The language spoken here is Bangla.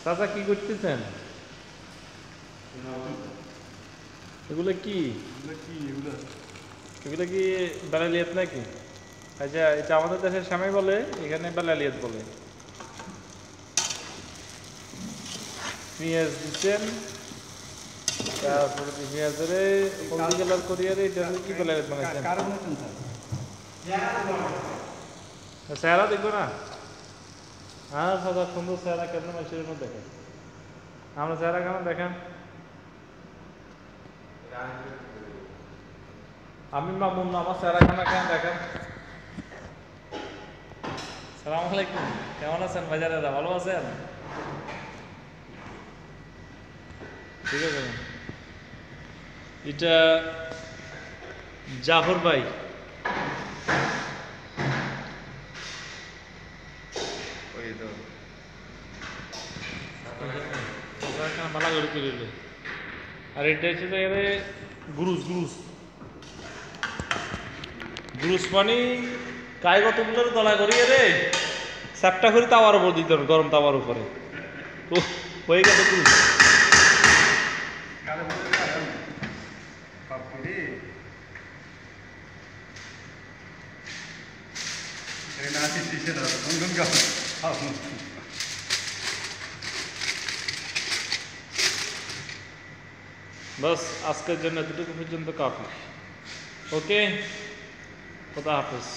চাচা কি করতেছেন? এগুলো কি? এগুলো কি বেলালিয়াত নাকি? আচ্ছা, এটা আমাদের দেশের সামনে বলে, এখানে বেলালিয়াত বলে। পেঁয়াজ দিচ্ছেন, তারপরে পেঁয়াজের হলদি কালার করিয়ে এটা কি বেলালিয়াত বানাইছেন? চেহারা দেখবো না? হ্যাঁ দাদা, সুন্দর চেহারা কেমন মানুষের মধ্যে দেখেন? আমরা চেহারা কেমন দেখেন? আমি মামুন না, আমার চেহারা কেমন দেখেন? সালাম আলাইকুম, কেমন আছেন বাজারেরা? ভালো আছেন? ঠিক আছে। এটা জাফর ভাই। মালা করে কিনলে আর এটা হচ্ছে যে গুরুস গুরুস গুরুস মানে কায়গতগুলোর দলা করিয়ে রে স্যাপটা করে তাওয়ার উপর দিতে হবে, গরম তাওয়ার উপরে। তো হয়ে গেল গুরুস। বাস আজকের জন্য এতটুকু পর্যন্ত কাফি। ওকে, খোদা হাফেজ।